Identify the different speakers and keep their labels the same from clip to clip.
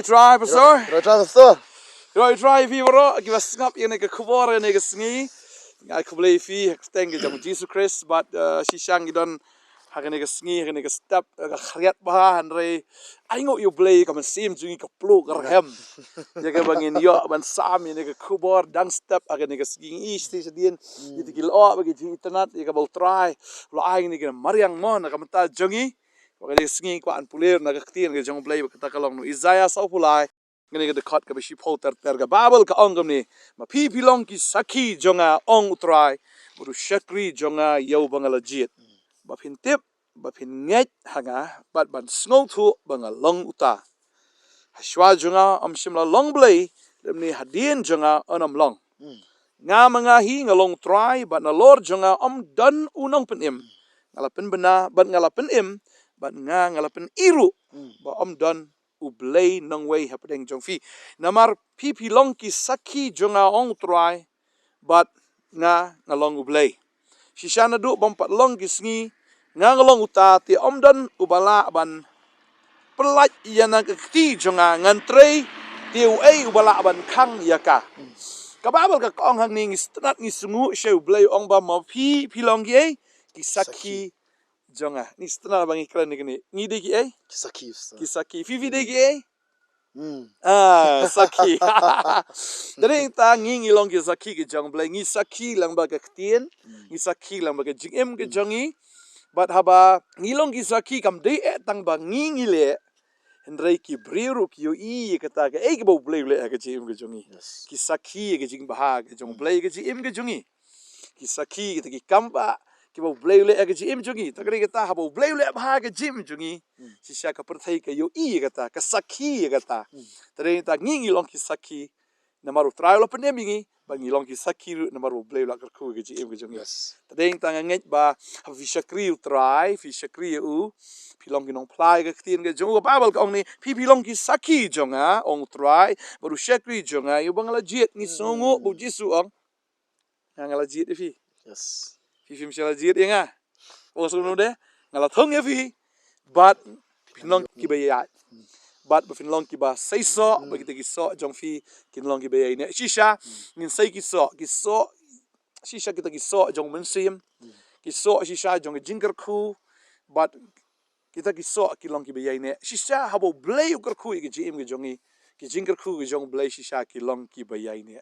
Speaker 1: try, pastor?
Speaker 2: Rồi try pastor.
Speaker 1: Try fi bro. Kita ngap yang ke khubor yang ke sengi. Ngai kublai fi Tang ke jong Jesus Christ, but sisang idon hakane ke sengi, hakane ke step ke khariat bah hanrei. Aingo you play kam sim jungi ke pluk kerhem. Ya ke bangin yo ban sam yang ke khubor dang step hakane ke sengi isti sedien. Itu kilo bagi internet ya ke bau try. Lo aing ni ke mariang mon kam ta jongi. Waktu sengi ko an pulir na kaktin ke jong play kita kalong no Isaiah sau pulai ngene ke dekat ke bisi potter ter ke Bible ka ongam ni ma pi pilong ki saki jonga ong utrai buru shakri jonga yau bangala jit ba phin tip ba phin nget hanga bat ban sngo thu bangal long uta hashwa jonga am shimla long blay lemni hadien jonga onam long nga mga hi ngalong try bat na lord jonga om dan unong penim ngalapin bena bat ngalapin im bat nga ngalapen iru ba om don ublay nang way hapdeng jong fi namar pipi long ki saki jonga ong try bat nga ngalong ublay shishana du bompat long ki sngi nga ngalong uta ti om don ubala ban pelat yana ki jonga ngantrei ti uai ubala ban khang yaka kababal ka ong hang ning strat ni sungu she ublay ong ba ma pi long ki saki jonga ni setengah bang iklan ni de ki saki fifi de ki saki dari ta ngi long ki saki ki jong blai ngi saki lang ba ka ktien ngi saki lang ba ka jing ke jongi bat haba ngi long ki saki kam de tang ba ngi le hendrai ki briru ki yo I kata ka ki bo blai le ka jing ke jongi ki saki ke jing ba ka jong blai ke jing ke jongi ki saki ki kamba ki bo blay le ag jim jungi takri kata habo blay le bha ga jim jungi sisya ka perthai ka yo I kata ka sakhi kata tare ta ngi long ki sakhi namaru trial of pandemic bangi long ki sakhi namaru blay la ka khu ga jim jungi tare ta nget ba fi shakri try fi shakri u fi long ki nong plai ga tien ga jong ba bal ka ong ni fi long ki sakhi jonga ong try baru shakri jonga yo bangala jet ni songo bu jisu ong ngala jet fi Fi misalnya jir ya nga, oh sunu deh ngalat hong ya fi, bat pinlong ki bayai, bat pinlong ki ba say so, bagi tegi so jong fi kinlong ki bayai ne, shisha ngin say ki so, shisha kita ki so jong mensim, ki so shisha jong jingker ku, bat kita ki so kinlong ki bayai ne, shisha habo blay ukar ku ki jim ki jongi. Ki jingker ku ki jong blay shisha ki long ki bayai ne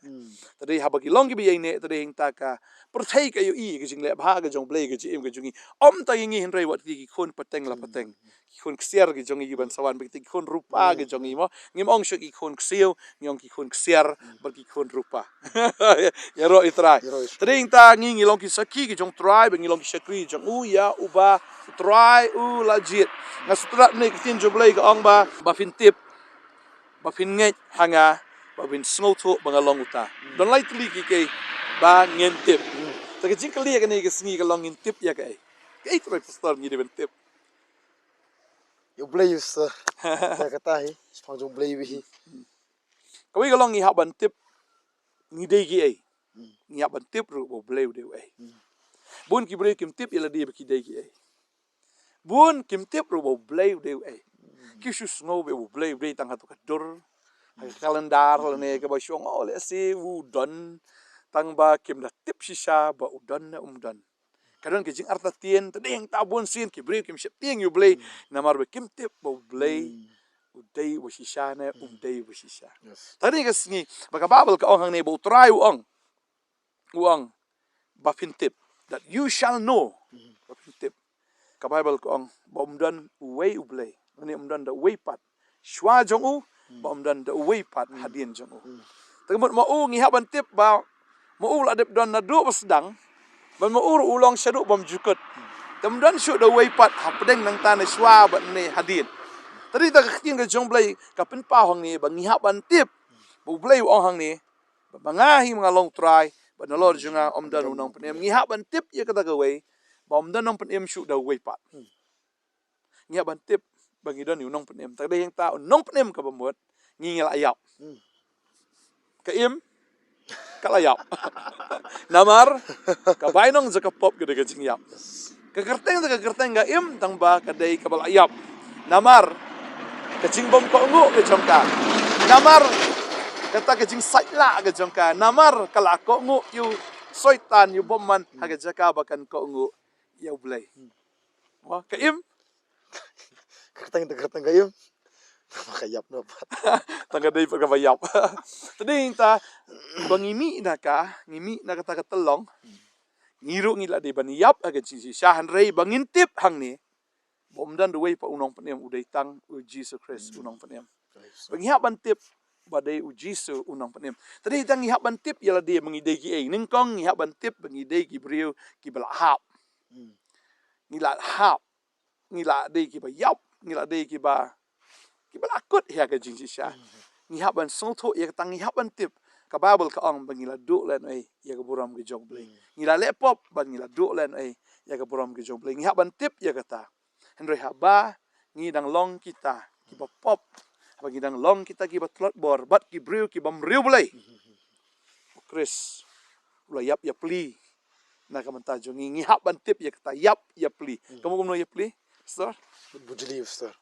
Speaker 1: tadi haba ki long ki bayai ne tadi hing ta ka perthai ka yo I ki jing le bha ka jong blay ki jim ki jongi om ta ngi hin rei wat ki khon pateng la pateng ki khon ksiar ki jongi ban sawan ki khon rupa ki jongi mo ngim ong shu ki khon ksiu ngong ki khon ksiar bar ki khon rupa ya ro itrai tadi hing ta ngi long ki saki ki jong try ngi long ki shakri jong u ya uba try u lajit ngastra ne ki tin jo blay ka ong ba fin tip bapin nget hanga bapin sngoto bangalong uta don lai tli ki ke ba ngentip ta ke jingkali ka ne ke sngi ka long ngentip ya ke try pastor ni de tip
Speaker 2: You play sir. Ta kata hi, spang jong play wi.
Speaker 1: Kawi ka long ni haban tip ni de ki ai ni haban tip ru bo bleu de ai bun ki bre kim tip ila de ki de ki ai bun kim tip ru bo bleu de ai kisus ngo be blay blay tang hatu kadur kalendar ne ka ba shong o le si u don tang ba kim da tip shisha ba udon na umdon kadon ke jing arta tien tadeng tabun sin ki bre kim shep tieng yu blay namar be kim tip ba blay udai wa shisha na umdai wa shisha tadi ka singi ba ka babel ka ong hang ne bo try ong ba fin tip that you shall know ba fin tip ka bible ka ong ba umdon way ublay ni umdan da weipat shwa jong u ba umdan da weipat hadien jong u temut ma u ngi haban tip ba ma u la dep don na do sedang ban ma u ulong shadu bam jukut temdan shu da weipat hapdeng nang tan shwa ba ne hadien tadi ta khin ga jong blai ka pen pa hong ni ba ngi haban tip bu blai ong hang ni ba ngahi mga long try ba na lord junga umdan unong penem ngi haban tip ye ka ta ga wei ba umdan nong penem shu da weipat ngi haban tip bagi don nong penem tadi yang ta nong penem ka bamut ngingel ayap ka im kala ayap namar ka bainong zaka pop gede ka jingyap ka kerteng ga im tang ba ka dai ka bal ayap namar kajing bom ko ngu ke jongka namar kata kajing saitla ke jongka namar kala ko ngu yu soitan yu bomman haga jaka bakan ko ngu ya blay wah kaim
Speaker 2: Kertang kayo. Makayap na pa.
Speaker 1: tangga day pagabayap tadi ta bangimi na ka ngimi na kata katelong ngiru ngila de baniyap haga jisi syahan rei bangintip hang ni bom dan duwe pa unong panem uday tang u Jesus Christ unong panem bangihap bantip badai u Jesus unong panem tadi tang ngihap bantip yala dia mengidei ki ningkong ngihap bantip mengidei ki briu ki balahap ngila hap ngila dei ki ba yap ngila dei ki ba lakut ya ka jing sisha ngihap ban songtho ya tang ngihap bantip ka Bible ka ong bangila du len ai ya ka buram ki jog blay ngila lepop ban ngila du len ai ya ka buram ki jog blay ngihap bantip ya kata Henry haba ngidang long kita ki ba pop haba ngidang long kita ki ba tlot bor bat ki briu ki bam riu blay Chris ula yap ya pli na ka manta jo ngihap bantip ya kata yap ya pli kamu kumno ya pli sir
Speaker 2: Bujili Ustaz.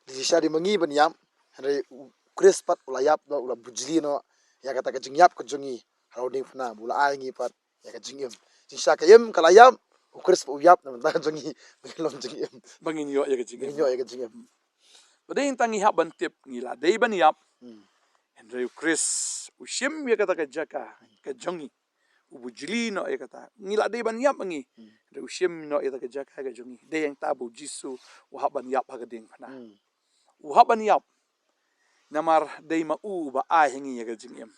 Speaker 2: Di siya di mangi banyam. Henry Chris pat ulayap no ula bujili no. Ya kata kajing yap kajongi. Haroding puna bula ay ngipat ya kajing im. Siya kayem kalayap. Chris pa uyap na manta kajongi. Bangilong jing im.
Speaker 1: bangin yo ya kajing
Speaker 2: Bangin yo ya kajing im.
Speaker 1: badai tang ngihap bantip ngila dei ban yap Henry Chris ushim ya kata kajaka kajongi ubujili no ya kata ngila dei ban yap ngi Henry ushim no ya kata kajaka kajongi dei yang tabu jisu uhab ban yap hagading pana uhab ban yap namar dei ma u ba ai hangi ya kajing em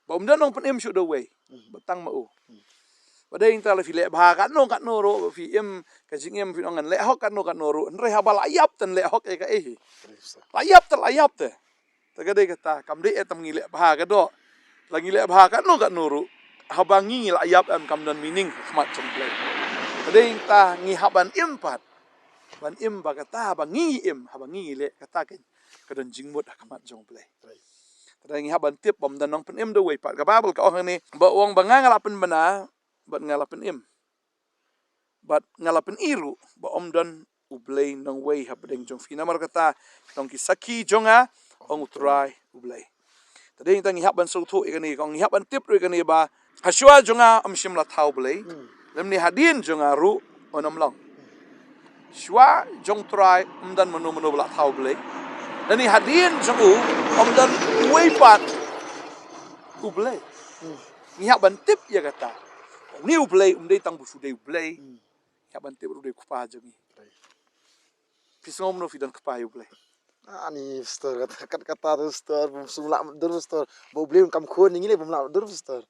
Speaker 1: ba dan nong pen em shu do way batang ma u badai yang tala fi le bha kat no ro fi em kajing em fi nongan le hok kat no ro nre habal ayap tan le hok e ka e layap te tagade kata kam de etam ngile bha ka do lagi le bha kat no ru habangi la ayap am kam dan meaning khmat chample badai ta ngi haban impat ban im ba kata bangi im habangi le kata ke kadan jingmut khmat jongple tadai ngi haban tip bom dan nong pen im do we pat ka babel ka ong ni ba wong ba ngalapen bana bat ngalapen im bat ngalapen iru ba om dan ublay nang way habdeng jong fina mar kata tong ki saki jonga ong utrai ublay tadai tang ngihap ban sotho ikani kong ngihap ban tip ru ikani ba haswa jonga amshim la thau blay lemni hadin jonga ru onam long shwa jong trai umdan manu bla thau blay dani hadin jong u omdan way pat ublay ngihap ban tip ya kata ni ublay umdai tang bu sudai ublay ngihap ban tip ru de kupa jongi pisngom no fidan kupa ublay
Speaker 2: Ani Ustaz kata Ustaz sumla dur Ustaz. Bau beli kam khon ngile bumla dur Ustaz.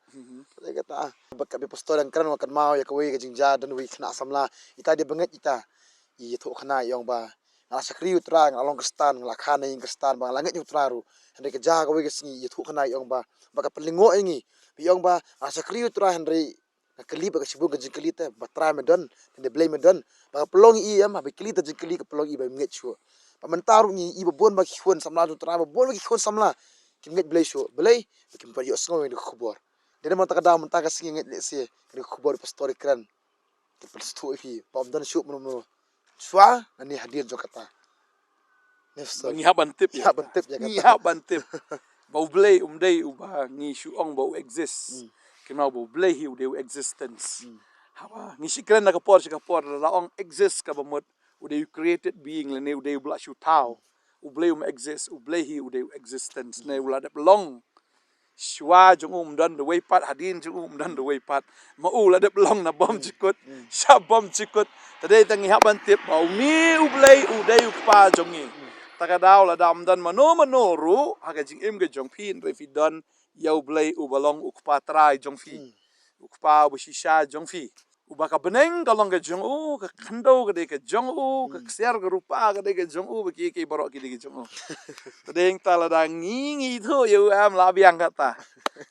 Speaker 2: Dia kata bakat be pastor yang keren makan mau ya kawai kajing ja dan wi kena samla ita dia banget ita. I thu khana yong ba. Ngala sakri utra ngalong kristan ngala khana ing kristan ba langit utra ru. Henry keja kawai kesingi i thu khana yong ba. Bakat pelingo ingi. Bi yong ba ngala sakri utra Henry kali ba kasibung kajing kali te batra medan de blay medan ba pelong i am ba kali te jing kali ke pelong i ba nget chu. Pamentaru ni ibu bon bagi khon samla tu tra bon bagi khon samla kim nget blay show blay kim par yo sngo ni khubor dede man takada man taka singi nget se ni khubor pastori kran ke pastu fi pam dan show mun swa ani hadir jo kata nefsa
Speaker 1: ngihap ban tip ya ngihap ban tip bau blay umdai uba ngi shu ong bau exist kimau bau blay hi ude existence haba ngi sikran na kapor la ong exist ka bamot ude created being le ne ude bla shu tau ublay exist ublay hi ude existence ne ula de belong shwa jung dan the way pat hadin jung dan the way pat ma ula de belong na bom jikut sha bom jikut tade tangi haban tip bau mi ublay ude pa jongi takadaw la dam dan mano ru haga jing im ge jong pin re fi dan yau blay ubalong ukpa trai jong fi ukpa bu shisha jong fi ubaka beneng kalong ke jong u ke khando ke de ke jong u ke ksiar ke rupa ke de ke jong u be ki borok ki de ke jong u tadeng ta la da ngi thu yu am la biang kata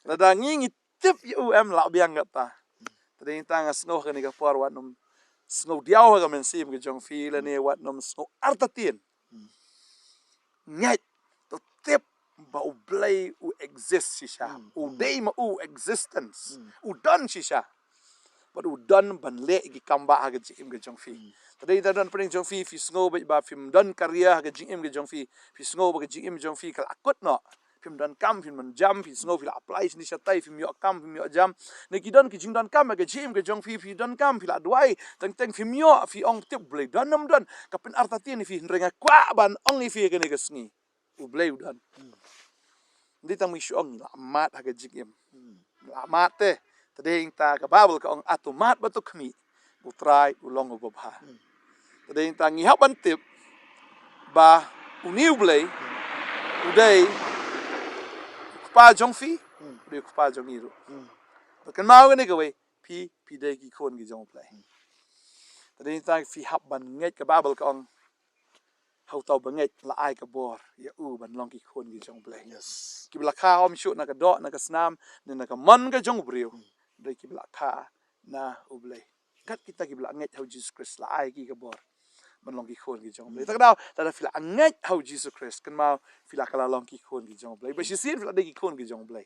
Speaker 1: la da ngi tip yu am la biang kata tadeng ta ngas ngo ke ni ka por wat num snow diaw ga men sim ke jong fi la ne wat num snow artatin nyat to tip ba u blay u exist shisha u dei ma u existence u dan shisha but u dan ban le gi kamba ha ge jim ge jong fi tadi ta dan pring jong fi sngo ba film dan karya ga jing em ga jong fi sngo ba ga jing em jong fi kal akut no film dan kam film man jam sngo fi apply ni satai film yo kam film yo jam ne ki dan ki jing dan kam ga jing ga jong fi dan kam fi la duai teng film yo fi ong tip blai dan nam dan kapin artati ni fi renga kwa ban ong ni fi ga ne ga sngi u blai dan ndi tang mi shong la mat ha ga jing em la mat te tadi ta ka babel ka ong atomat ba to khmi utrai ulong ubabha tadi ta ngi hap ban tip ba uniu blai udai pa jong fi de pa jong iru kan mau ni ka we pi dai ki khon ki jong play tadi ta fi hap ban ngai ka babel ka ong hau tau ba ngai la ai ka bor ya u ban long ki khon ki jong play
Speaker 2: Yes.
Speaker 1: ki bla kha om shu na ka do na ka snam ne na ka man ka jong briu dai ki bla kha na u blai kat kita ki bla ngai hau Jesus Christ la ai ki ka bor ban long ki khon ki jong blai ta dau ta fi la ngai hau Jesus Christ kan mau fi la kala long ki khon ki jong blai ba si sin fi la dai ki khon ki jong blai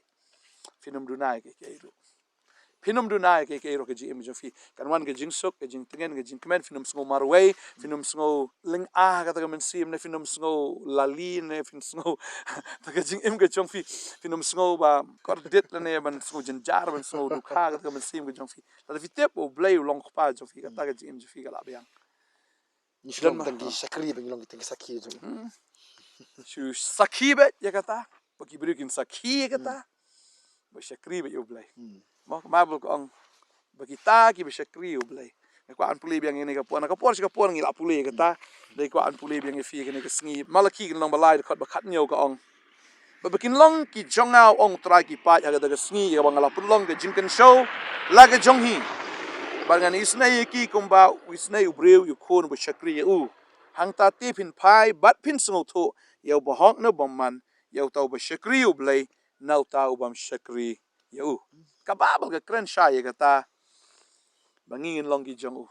Speaker 1: finum dunai ke ru finum dunai ke ru ke ji im jo fi kan wan ke jing sok ke jing tengen ke jing kemen finum sngo marway finum sngo ling a ka ta men sim ne finum sngo lali ne fin sngo ta ke jing im ke jong fi finum sngo ba kor dit ne ban sngo jin jar ban sngo du kha ka ta men sim ke jong fi ta fi tep o blay long pa jo fi ka ta ke jing im jo fi ka la byang
Speaker 2: Ni Shillong tangi sakri bang long tangi sakhi jo.
Speaker 1: shu sakhi be ya kata bagi berikin sakhi ya kata ba sakri be yo blay mo mabul ko ang bagita ki ba sakri yo blay ko an puli biang ini ka por ngi la puli kata dai ko an puli biang fi ni ka sngi malaki kan long balai khot ba khat nyau ka ong ba bakin long ki jongau ong trai ki pa ya ga sngi ya bang la pulong ke jingkan show la ga jong hi bangan isnai ki kumba isnai ubreu yu khon ba sakri u hang ta ti phin phai bat phin sngo tho yau ba hok na bomman yau tau ba sakri u blai nau tau bam sakri yau ka babal ka kren sha ya kata bangin long ki jong u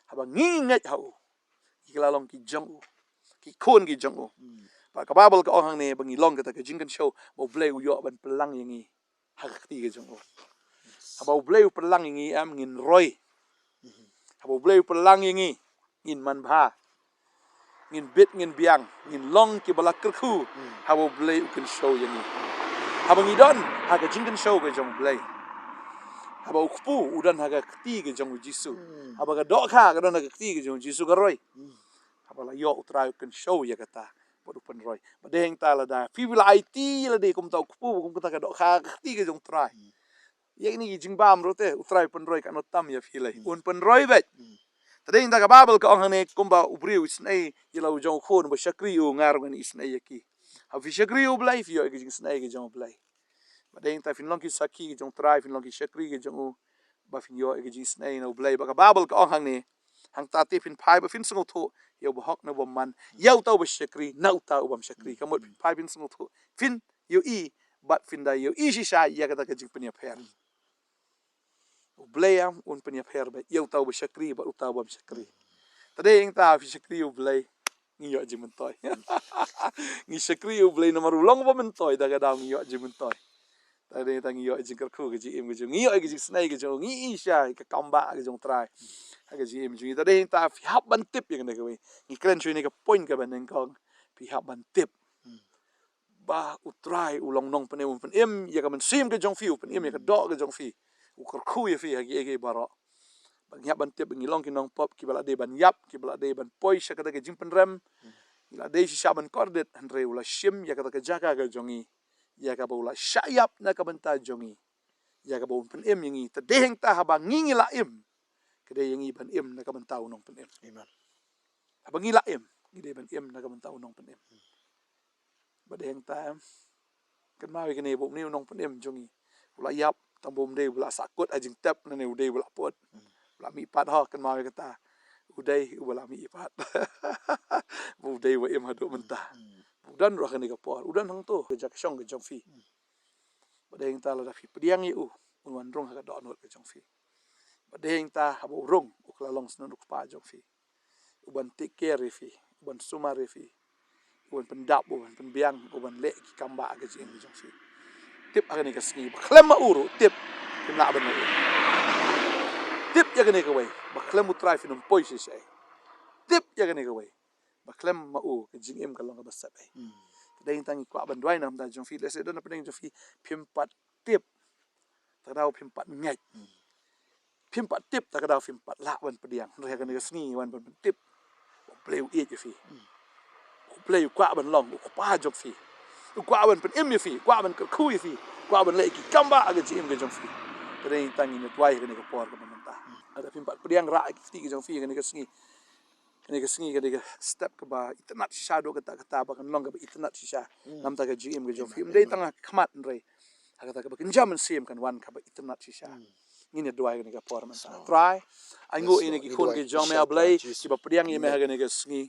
Speaker 1: haba ngin ngai hau ki la long ki jong u ki khon ki jong u ba ka babal ka ong hang ne bangi long ka ta ka jingkan show bo blai u yo ban pelang yangi hak ti ka jong u haba blai u pelang yangi am ngin roi haba blai u pelang yangi ngin man bha ngin bit ngin biang ngin long ki bala kerku haba blai u kan show yangi haba ngidon ha ka jingkan show ka jong blai haba ukpu udan ha ka ti ka jong jisu haba ka do kha ka don ha ka ti ka jong jisu ka roi haba la yo utrai kan show ya kata bodu pen roi badeng ta la da fi wil it la de kum ta ukpu kum ta ka do kha ka ti ka jong trai ye ni jing bam ro te utrai pen roi ka no tam ya fi lai un pen roi bet tadeng ta ka babel ka ong ne kumba ubriu snai yela u jong khon ba shakri u ngar ngan isnai yaki ha fi shakri u blai fi yo ke jing snai ke jong blai badeng ta fin long ki saki ke jong trai fin long ki shakri ke jong u ba fin yo ke jing snai no blai ba ka babel ka ong hang ne hang ta ti fin phai ba fin sngo tho yo ba hok na bom man yo tau ba shakri nau tau bam shakri ka mo fin phai fin sngo tho fin yo i bat fin da yo i shi sha ya ka ta ka jing penya pher blai am un penya pher ba yo tau ba shakri ba u tau bam shakri tadeng ta fi shakri u blai ngi yo jing mentoy ngi shakri u blai na maru long ba mentoy da ga da ngi yo jing mentoy tadi ta ngi yo jing kar khu ga ji em ga ngi yo ga jing snai ga jo ngi sha ka kamba ga jong trai ha ga ji em ji tadi ta fi hap ban tip yang ne ga we ngi kren chui ne ka point ka ban neng kong fi hap ban tip ba u trai u long nong pen em ya ka man sim ga jong fi u pen em ya ka do ga jong fi u kar khu ya fi ha ge baro bang yap ban tip ngi long ki nong pop ki bala de ban yap ki bala de ban poi sha ka ga jing pen rem la de shi sha ban kordet andre u la shim ya ka jaga ga jongi ya ka bola syayap na ka benta jongi ya ka bon pen em yangi ta deheng ta haba ngingi la em kede yangi ban em na ka benta nong pen em
Speaker 2: Amen.
Speaker 1: haba ngi la em ngide ban em na ka benta nong pen em ba deheng ta kan ma we kene bo ni nong pen em jongi ula yap tam bom de ula sakut ajing tap na ne ude ula pot ula mi pat ha kan ma we kata udai ula mi pat bu de wa em hadu mentah udan ro kene ka por udan hang to jak shong ke jong fi badeng ta la fi priang yu un rong ha do not ke jong fi badeng ta ha bo rong u kla long sno ku pa jong fi uban take care fi uban sumar fi uban pendap uban penbiang uban le ki kamba ke jing jong fi tip ha ne ka sngi klem ma uru tip kena ban tip ya gane ka way baklem utrai finum poi shi sai tip ya gane ka way baklem mau ke jing em ka long ka basat ai dai tangi kwa ban dwai nam da jong fi le se don pedeng jong fi phim pat tip ta dau phim pat ngai phim pat tip ta dau phim pat la wan pediang re ka ne sngi wan ban tip play u je fi play kwa ban long ko pa jong fi kwa ban pen em ye fi kwa ban ka khu ye fi kwa ban le ki kamba aga jing em ka jong fi dai tangi ne dwai ka ne ka por ka ban ta ada phim pat pediang ra ki jong fi ka ne ka sngi kene step ke ba itnat shadow kata ba kan long ke itnat shisha nam ta ke gm ke jong film dei tanga khmat re kata ke kan jam sim kan wan ka ba itnat shisha ngine dua ke por man try ango ini ki khon ke jong me ablai ki ba pediang ye me ha ke sngi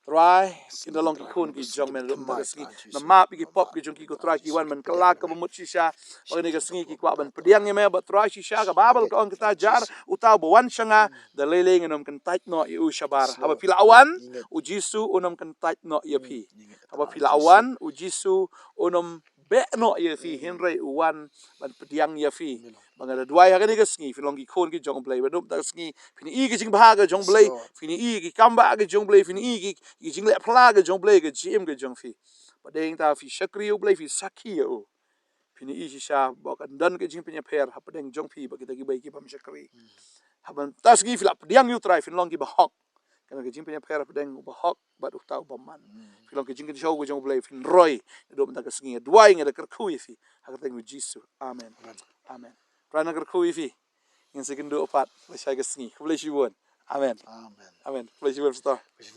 Speaker 1: try in the long ki khon ki jong me dum ta sngi na ma pi ki pop ki jong ki ko try ki wan man kala ka mut shisha ba ke sngi ki kwa ban pediang ye me ba try shisha ka babel ka on kita jar uta bo wan shanga the leling enom kan tait no u shabar haba pila awan u jisu onom kan tait no ye pi haba pila awan u jisu onom be no ye fi henry uwan ban pediang ye fi bangada duai ha ni gasngi fi longi khon ki jong blai badum ta sngi fini i ki jing bha ga jong blai fini i ki kamba ga jong blai fini i ki jing le phla ga jong blai ga gm ga jong fi badeng ta fi shakri u blai fi sakhi u fini i sha ba kan dan ke jing penya pher ha padeng jong fi ba kita ki bai ki pam shakri haban tasgi filap diang yu try fin long ki bahok kana ke jing penya pher padeng bahok bat utau baman filong ke jing ke show go jong blai fin roy do mta ka sngi duai ngada kar khu fi ha ka teng jisu amen amen prana kar khu fi ngin se kendo opat la shay ka sngi ku blai shi won amen
Speaker 2: Amen.
Speaker 1: amen blai shi won star
Speaker 2: Which